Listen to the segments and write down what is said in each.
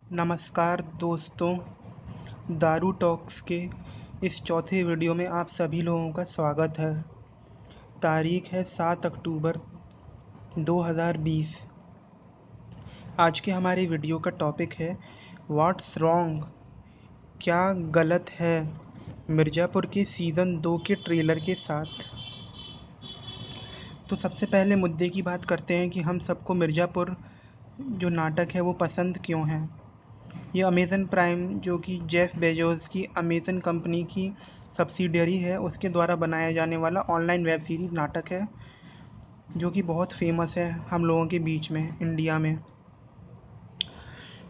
नमस्कार दोस्तों, दारू टॉक्स के इस चौथे वीडियो में आप सभी लोगों का स्वागत है। तारीख है 7 अक्टूबर 2020। आज के हमारे वीडियो का टॉपिक है व्हाट्स रॉन्ग, क्या गलत है मिर्ज़ापुर के सीज़न 2 के ट्रेलर के साथ। तो सबसे पहले मुद्दे की बात करते हैं कि हम सबको मिर्ज़ापुर जो नाटक है वो पसंद क्यों है। ये अमेज़न प्राइम, जो कि जेफ बेजोस की अमेज़न कंपनी की सब्सिडियरी है, उसके द्वारा बनाया जाने वाला ऑनलाइन वेब सीरीज़ नाटक है, जो कि बहुत फेमस है हम लोगों के बीच में, इंडिया में।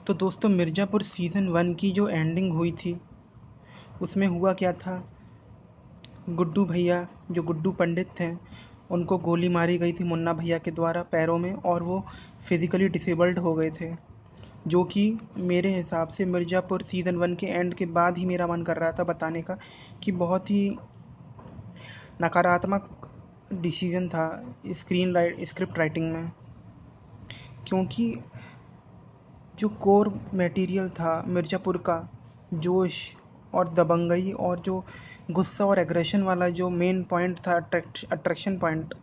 तो दोस्तों, मिर्ज़ापुर सीज़न 1 की जो एंडिंग हुई थी, उसमें हुआ क्या था। गुड्डू भैया, जो गुड्डू पंडित थे, उनको गोली मारी गई थी मुन्ना भैया के द्वारा पैरों में, और वो फिज़िकली डिसेबल्ड हो गए थे, जो कि मेरे हिसाब से मिर्ज़ापुर सीज़न 1 के एंड के बाद ही मेरा मन कर रहा था बताने का कि बहुत ही नकारात्मक डिसीज़न था स्क्रिप्ट राइटिंग में। क्योंकि जो कोर मटेरियल था मिर्ज़ापुर का, जोश और दबंगई और जो गुस्सा और एग्रेशन वाला जो मेन पॉइंट था, अट्रैक्शन पॉइंट,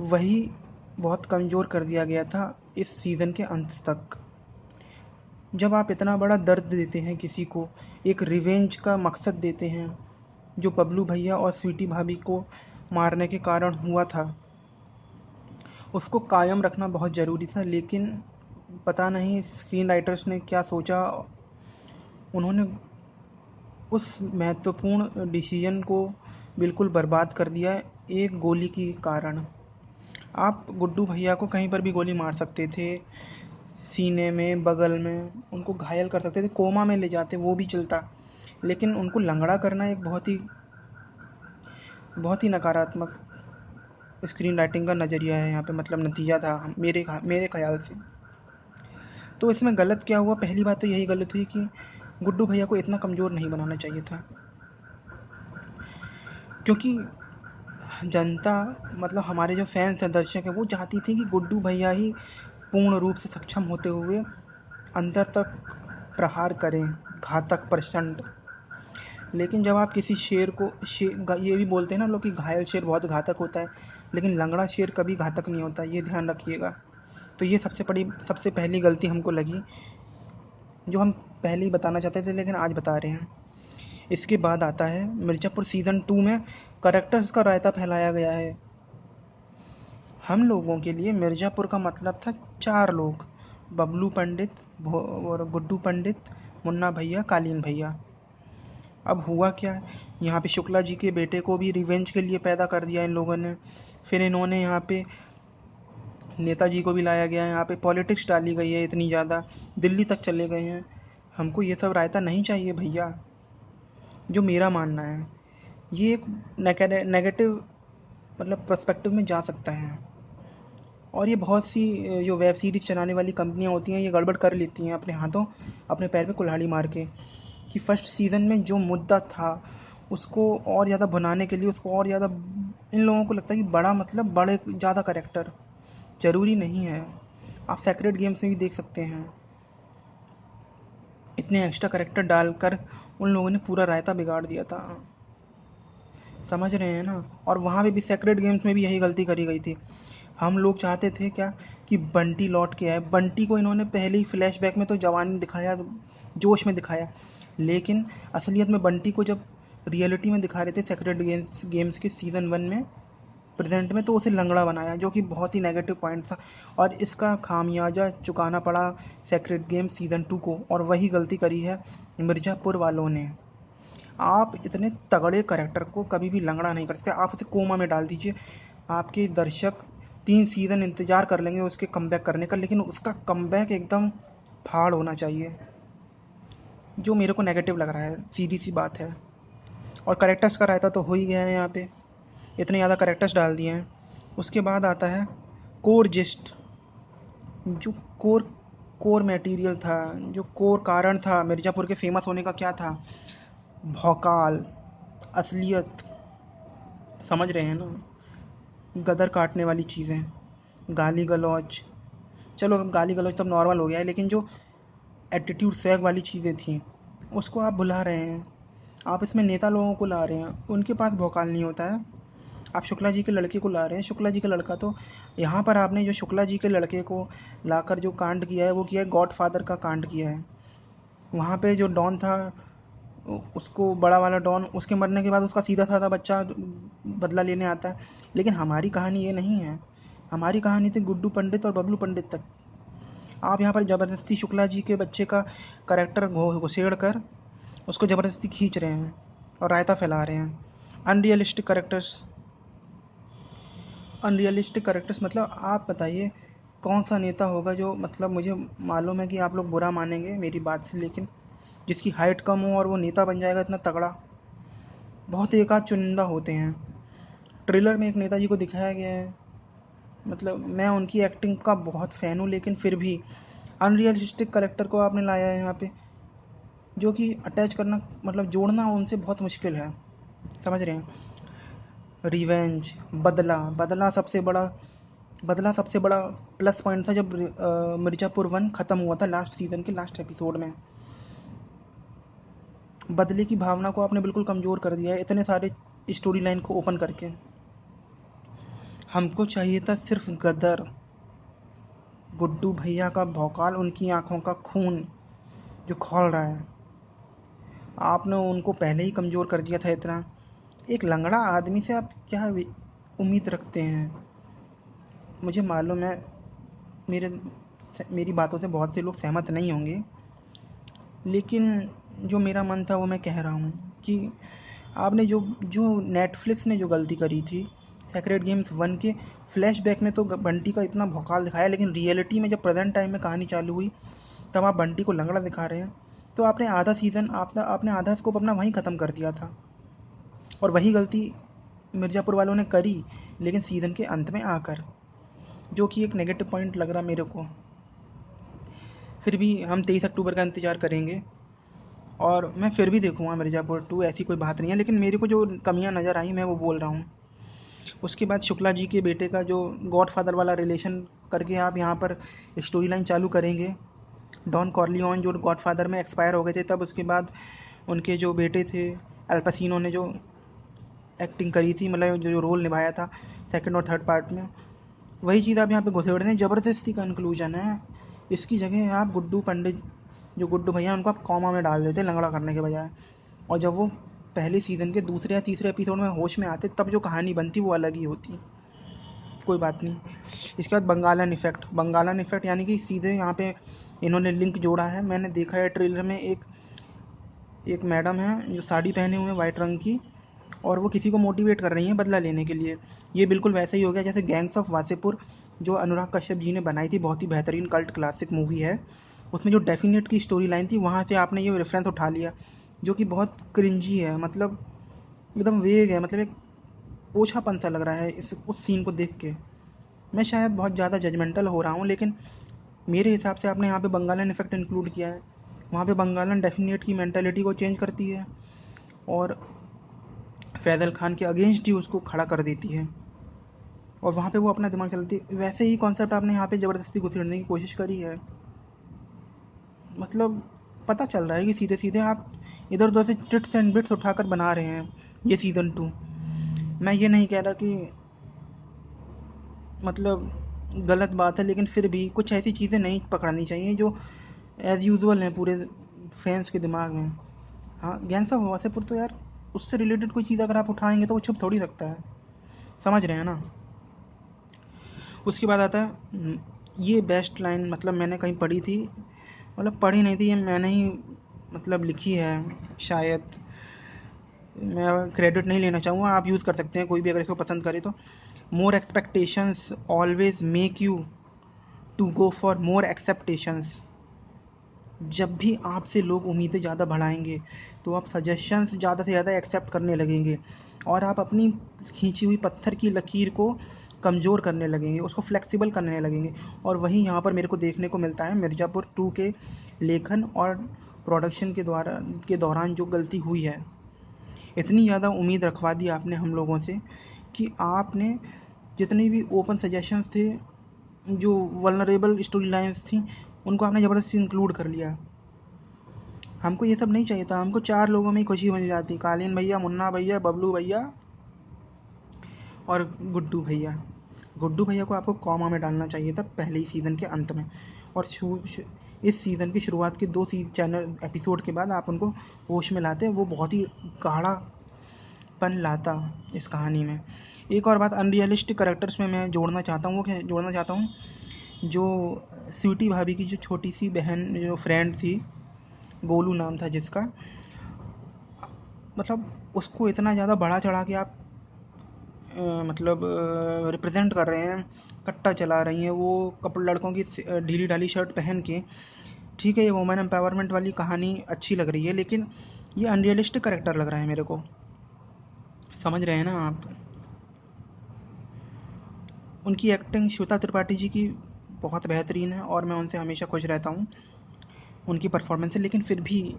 वही बहुत कमज़ोर कर दिया गया था इस सीज़न के अंत तक। जब आप इतना बड़ा दर्द देते हैं किसी को, एक रिवेंज का मकसद देते हैं, जो बबलू भैया और स्वीटी भाभी को मारने के कारण हुआ था, उसको कायम रखना बहुत ज़रूरी था। लेकिन पता नहीं स्क्रीन राइटर्स ने क्या सोचा, उन्होंने उस महत्वपूर्ण डिसीजन को बिल्कुल बर्बाद कर दिया एक गोली के कारण। आप गुड्डू भैया को कहीं पर भी गोली मार सकते थे, सीने में, बगल में, उनको घायल कर सकते थे, कोमा में ले जाते, वो भी चलता। लेकिन उनको लंगड़ा करना एक बहुत ही नकारात्मक स्क्रीन राइटिंग का नज़रिया है यहाँ पे, मतलब नतीजा था मेरे ख्याल से। तो इसमें गलत क्या हुआ? पहली बात तो यही गलत हुई कि गुड्डू भैया को इतना कमज़ोर नहीं बनाना चाहिए था, क्योंकि जनता, मतलब हमारे जो फैंस हैं, दर्शक हैं, वो चाहती थी कि गुड्डू भैया ही पूर्ण रूप से सक्षम होते हुए अंदर तक प्रहार करें, घातक, प्रचंड। लेकिन जब आप किसी शेर को ये भी बोलते हैं ना लोग कि घायल शेर बहुत घातक होता है, लेकिन लंगड़ा शेर कभी घातक नहीं होता, ये ध्यान रखिएगा। तो ये सबसे पहली गलती हमको लगी, जो हम पहले ही बताना चाहते थे लेकिन आज बता रहे हैं। इसके बाद आता है मिर्ज़ापुर सीज़न 2 में करैक्टर्स का रायता फैलाया गया है। हम लोगों के लिए मिर्ज़ापुर का मतलब था 4 लोग: बबलू पंडित और गुड्डू पंडित, मुन्ना भैया, कालीन भैया। अब हुआ क्या है, यहाँ पे शुक्ला जी के बेटे को भी रिवेंज के लिए पैदा कर दिया इन लोगों ने। फिर इन्होंने यहाँ पे नेताजी को भी लाया गया है, यहाँ पे पॉलिटिक्स डाली गई है इतनी ज़्यादा, दिल्ली तक चले गए हैं। हमको ये सब रायता नहीं चाहिए भैया, जो मेरा मानना है। ये एक नेगेटिव, मतलब पर्सपेक्टिव में जा सकता है, और ये बहुत सी जो वेब सीरीज़ चलाने वाली कंपनियां होती हैं, ये गड़बड़ कर लेती हैं अपने हाथों, अपने पैर पे कुल्हाड़ी मार के, कि फर्स्ट सीज़न में जो मुद्दा था उसको और ज़्यादा भुनाने के लिए, उसको और ज़्यादा, इन लोगों को लगता है कि बड़ा मतलब बड़े ज़्यादा कैरेक्टर, ज़रूरी नहीं है। आप सेक्रेड गेम्स में भी देख सकते हैं, इतने एक्स्ट्रा कैरेक्टर डालकर उन लोगों ने पूरा रायता बिगाड़ दिया था, समझ रहे हैं ना। और वहाँ पे भी सेक्रेड गेम्स में भी यही गलती करी गई थी। हम लोग चाहते थे क्या, कि बंटी लौट के आए। बंटी को इन्होंने पहले ही फ्लैशबैक में तो जवानी दिखाया, जोश में दिखाया, लेकिन असलियत में बंटी को जब रियलिटी में दिखा रहे थे सेक्रेड गेम्स के सीज़न 1 में, प्रेजेंट में, तो उसे लंगड़ा बनाया, जो कि बहुत ही नेगेटिव पॉइंट था, और इसका खामियाजा चुकाना पड़ा सेक्रेड गेम सीज़न 2 को। और वही गलती करी है मिर्ज़ापुर वालों ने। आप इतने तगड़े करैक्टर को कभी भी लंगड़ा नहीं कर सकते, आप उसे कोमा में डाल दीजिए, आपके दर्शक 3 सीज़न इंतज़ार कर लेंगे उसके कमबैक करने का, लेकिन उसका कमबैक एकदम फाड़ होना चाहिए, जो मेरे को नेगेटिव लग रहा है, सीधी सी बात है। और करैक्टर्स का रायता तो हो ही गया है यहाँ पे, इतने ज़्यादा करैक्टर्स डाल दिए हैं। उसके बाद आता है कोर जिस्ट, जो कोर मटेरियल था, जो कोर कारण था मिर्ज़ापुर के फेमस होने का, क्या था? भौकाल, असलियत, समझ रहे हैं ना, गदर काटने वाली चीज़ें, गाली गलौज। चलो गाली गलौज तब नॉर्मल हो गया है, लेकिन जो एटीट्यूड स्वैग वाली चीज़ें थी, उसको आप भुला रहे हैं। आप इसमें नेता लोगों को ला रहे हैं, उनके पास भौकाल नहीं होता है। आप शुक्ला जी के लड़के को ला रहे हैं, शुक्ला जी का लड़का तो यहाँ पर आपने जो शुक्ला जी के लड़के को लाकर जो कांड किया है वो किया है, गॉडफादर का कांड किया है। वहाँ पे जो डॉन था, उसको बड़ा वाला डॉन, उसके मरने के बाद उसका सीधा साधा बच्चा बदला लेने आता है। लेकिन हमारी कहानी ये नहीं है, हमारी कहानी थी गुड्डू पंडित और बबलू पंडित तक। आप यहाँ पर ज़बरदस्ती शुक्ला जी के बच्चे का करेक्टर घुसेड़ कर उसको ज़बरदस्ती खींच रहे हैं और रायता फैला रहे हैं। अनरियलिस्टिक करेक्टर्स मतलब आप बताइए कौन सा नेता होगा जो, मतलब मुझे मालूम है कि आप लोग बुरा मानेंगे मेरी बात से, लेकिन जिसकी हाइट कम हो और वो नेता बन जाएगा इतना तगड़ा, बहुत एकाध चुनिंदा होते हैं। ट्रेलर में एक नेताजी को दिखाया गया है, मतलब मैं उनकी एक्टिंग का बहुत फ़ैन हूँ, लेकिन फिर भी अनरियलिस्टिक करेक्टर को आपने लाया है यहाँ पे, जो कि अटैच करना, मतलब जोड़ना उनसे बहुत मुश्किल है। समझ रहे हैं? रिवेंज, बदला, बदला सबसे बड़ा प्लस पॉइंट था जब मिर्ज़ापुर 1 ख़त्म हुआ था लास्ट सीज़न के लास्ट एपिसोड में। बदले की भावना को आपने बिल्कुल कमज़ोर कर दिया है इतने सारे स्टोरी लाइन को ओपन करके। हमको चाहिए था सिर्फ गदर, गुड्डू भैया का भौकाल, उनकी आंखों का खून जो खौल रहा है। आपने उनको पहले ही कमज़ोर कर दिया था इतना। एक लंगड़ा आदमी से आप क्या उम्मीद रखते हैं? मुझे मालूम है मेरे मेरी बातों से बहुत से लोग सहमत नहीं होंगे, लेकिन जो मेरा मन था वो मैं कह रहा हूँ कि आपने जो जो नेटफ्लिक्स ने जो गलती करी थी, सेक्रेड गेम्स 1 के फ्लैशबैक में तो बंटी का इतना भौकाल दिखाया, लेकिन रियलिटी में जब प्रेजेंट टाइम में कहानी चालू हुई तब आप बंटी को लंगड़ा दिखा रहे हैं। तो आपने आधा सीज़न, आपने आधा स्कोप अपना वहीं ख़त्म कर दिया था, और वही गलती मिर्ज़ापुर वालों ने करी, लेकिन सीज़न के अंत में आकर, जो कि एक नेगेटिव पॉइंट लग रहा मेरे को। फिर भी हम 23 अक्टूबर का इंतज़ार करेंगे और मैं फिर भी देखूँगा मिर्ज़ापुर 2, ऐसी कोई बात नहीं है, लेकिन मेरे को जो कमियाँ नज़र आई मैं वो बोल रहा हूँ। उसके बाद शुक्ला जी के बेटे का जो गॉडफादर वाला रिलेशन करके आप यहाँ पर स्टोरी लाइन चालू करेंगे। डॉन कॉर्लियोन जो गॉडफादर में एक्सपायर हो गए थे, तब उसके बाद उनके जो बेटे थे अल्पसिनो ने जो एक्टिंग करी थी, मतलब जो रोल निभाया था सेकंड और थर्ड पार्ट में, वही चीज़ आप यहाँ पे घुसेड़ रहे हैं। ज़बरदस्ती कंक्लूजन है। इसकी जगह आप गुड्डू पंडित, जो गुड्डू भैया, उनको आप कॉमा में डाल देते लंगड़ा करने के बजाय, और जब वो पहले सीज़न के दूसरे या तीसरे एपिसोड में होश में आते तब जो कहानी बनती वो अलग ही होती। कोई बात नहीं। इसके बाद बंगालन इफ़ेक्ट यानी कि सीधे यहाँ पे इन्होंने लिंक जोड़ा है। मैंने देखा है ट्रेलर में एक मैडम है जो साड़ी पहने हुए वाइट रंग की, और वो किसी को मोटिवेट कर रही हैं बदला लेने के लिए। ये बिल्कुल वैसे ही हो गया जैसे गैंग्स ऑफ वासेपुर जो अनुराग कश्यप जी ने बनाई थी, बहुत ही बेहतरीन कल्ट क्लासिक मूवी है। उसमें जो डेफिनेट की स्टोरी लाइन थी, वहाँ से आपने ये रेफरेंस उठा लिया, जो कि बहुत क्रिंजी है, मतलब एकदम वेग है, मतलब एक ओछापन सा लग रहा है उस सीन को देख के। मैं शायद बहुत ज़्यादा जजमेंटल हो रहा हूँ, लेकिन मेरे हिसाब से आपने यहाँ पे बंगालन इफेक्ट इंक्लूड किया है। वहाँ पे बंगालन डेफिनेट की मैंटेलिटी को चेंज करती है और फैज़ल खान के अगेंस्ट ही उसको खड़ा कर देती है, और वहाँ पे वो अपना दिमाग चलाती है। वैसे ही कॉन्सेप्ट आपने यहाँ पे ज़बरदस्ती घुसेड़ने की कोशिश करी है। मतलब पता चल रहा है कि सीधे सीधे आप इधर उधर से टिट्स एंड बिट्स उठाकर बना रहे हैं ये सीज़न 2। मैं ये नहीं कह रहा कि मतलब गलत बात है, लेकिन फिर भी कुछ ऐसी चीज़ें नहीं पकड़नी चाहिए जो एज़ यूजुअल हैं पूरे फैंस के दिमाग में। हाँ, गैंग्स ऑफ वासेपुर तो यार, उससे रिलेटेड कोई चीज़ अगर आप उठाएंगे तो वो छुप थोड़ी सकता है। समझ रहे हैं ना? उसके बाद आता है ये बेस्ट लाइन, मतलब मैंने कहीं पढ़ी थी, मतलब पढ़ी नहीं थी, ये मैंने ही मतलब लिखी है शायद। मैं क्रेडिट नहीं लेना चाहूँगा, आप यूज़ कर सकते हैं कोई भी अगर इसको पसंद करे तो। More expectations always make you to go for more expectations. जब भी आपसे लोग उम्मीदें ज़्यादा बढ़ाएंगे तो आप सजेशंस ज़्यादा से ज़्यादा एक्सेप्ट करने लगेंगे, और आप अपनी खींची हुई पत्थर की लकीर को कमज़ोर करने लगेंगे, उसको फ्लेक्सिबल करने लगेंगे। और वहीं यहाँ पर मेरे को देखने को मिलता है मिर्ज़ापुर 2 के लेखन और प्रोडक्शन के दौरान जो गलती हुई है। इतनी ज़्यादा उम्मीद रखवा दी आपने हम लोगों से कि आपने जितने भी ओपन सजेशंस थे, जो वल्नरेबल स्टोरी लाइन्स थी, उनको आपने ज़बरदस्ती इंक्लूड कर लिया। हमको ये सब नहीं चाहिए था, हमको 4 लोगों में ही खुशी मिल जाती, कालीन भैया, मुन्ना भैया, बबलू भैया और गुड्डू भैया। गुड्डू भैया को आपको कॉमा में डालना चाहिए था पहले ही सीज़न के अंत में, और इस सीज़न की शुरुआत के 2 चैनल एपिसोड के बाद आप उनको होश में लाते, वो बहुत ही गाढ़ापन लाता इस कहानी में। एक और बात अनरियलिस्टिक कैरेक्टर्स में मैं जोड़ना चाहता हूँ, जो स्वीटी भाभी की जो छोटी सी बहन, जो फ्रेंड थी, गोलू नाम था जिसका, मतलब उसको इतना ज़्यादा बढ़ा चढ़ा के आप मतलब रिप्रेजेंट कर रहे हैं, कट्टा चला रही हैं वो कपड़े, लड़कों की ढीली ढाली शर्ट पहन के। ठीक है, ये वुमेन एम्पावरमेंट वाली कहानी अच्छी लग रही है, लेकिन ये अनरियलिस्टिक करेक्टर लग रहा है मेरे को, समझ रहे हैं ना आप। उनकी एक्टिंग श्वेता त्रिपाठी जी की बहुत बेहतरीन है और मैं उनसे हमेशा खुश रहता हूँ उनकी परफॉर्मेंस से, लेकिन फिर भी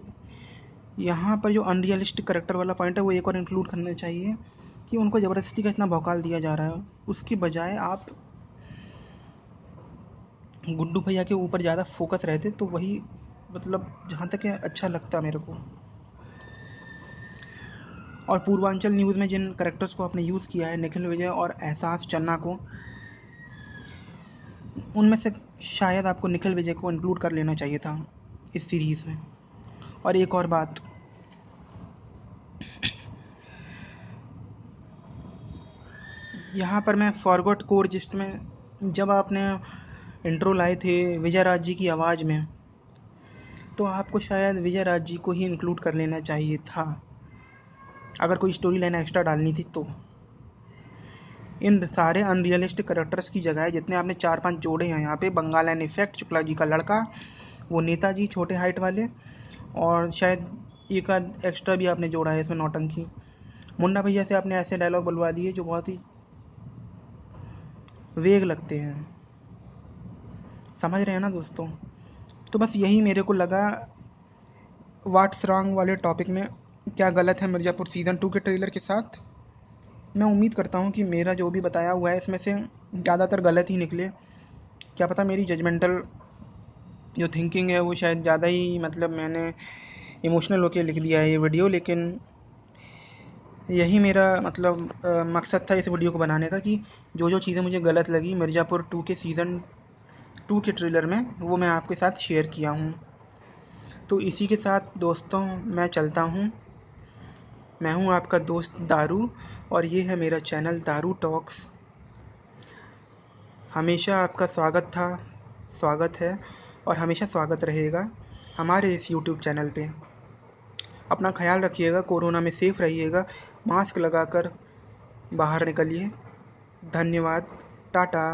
यहाँ पर जो अनरियलिस्टिक करेक्टर वाला पॉइंट है वो एक और इंक्लूड करना चाहिए कि उनको ज़बरदस्ती का इतना भौकाल दिया जा रहा है, उसकी बजाय आप गुड्डू भैया के ऊपर ज़्यादा फोकस रहते तो वही, मतलब जहाँ तक है अच्छा लगता मेरे को। और पूर्वांचल न्यूज़ में जिन करेक्टर्स को आपने यूज़ किया है, निखिल विजय और एहसास चन्ना को, उनमें से शायद आपको निखिल विजय को इंक्लूड कर लेना चाहिए था इस सीरीज़ में। और एक और बात, यहाँ पर मैं फॉरगॉट कोर जिस्ट में जब आपने इंट्रो लाए थे विजय राज जी की आवाज़ में, तो आपको शायद विजय राज जी को ही इंक्लूड कर लेना चाहिए था अगर कोई स्टोरी लाइन एक्स्ट्रा डालनी थी तो। इन सारे अनरियलिस्टिक करेक्टर्स की जगह जितने आपने 4-5 जोड़े हैं यहाँ पे, बंगालन इफेक्ट, शुक्ला जी का लड़का, वो नेताजी छोटे हाइट वाले, और शायद एक आध एक्स्ट्रा भी आपने जोड़ा है इसमें नौटंकी, मुन्ना भैया से आपने ऐसे डायलॉग बुलवा दिए जो बहुत ही वेग लगते हैं, समझ रहे हैं ना दोस्तों। तो बस यही मेरे को लगा व्हाट्स रॉन्ग वाले टॉपिक में, क्या गलत है मिर्ज़ापुर सीज़न 2 के ट्रेलर के साथ। मैं उम्मीद करता हूँ कि मेरा जो भी बताया हुआ है इसमें से ज़्यादातर गलत ही निकले, क्या पता मेरी जजमेंटल जो थिंकिंग है वो शायद ज़्यादा ही, मतलब मैंने इमोशनल होके लिख दिया है ये वीडियो, लेकिन यही मेरा मतलब मकसद था इस वीडियो को बनाने का कि जो चीज़ें मुझे गलत लगी मिर्ज़ापुर 2 के सीज़न 2 के ट्रेलर में, वो मैं आपके साथ शेयर किया हूँ। तो इसी के साथ दोस्तों मैं चलता हूँ। मैं हूँ आपका दोस्त दारू, और ये है मेरा चैनल दारू टॉक्स। हमेशा आपका स्वागत है और हमेशा स्वागत रहेगा हमारे इस यूट्यूब चैनल पे। अपना ख्याल रखिएगा, कोरोना में सेफ रहिएगा, मास्क लगाकर बाहर निकलिए। धन्यवाद, टाटा।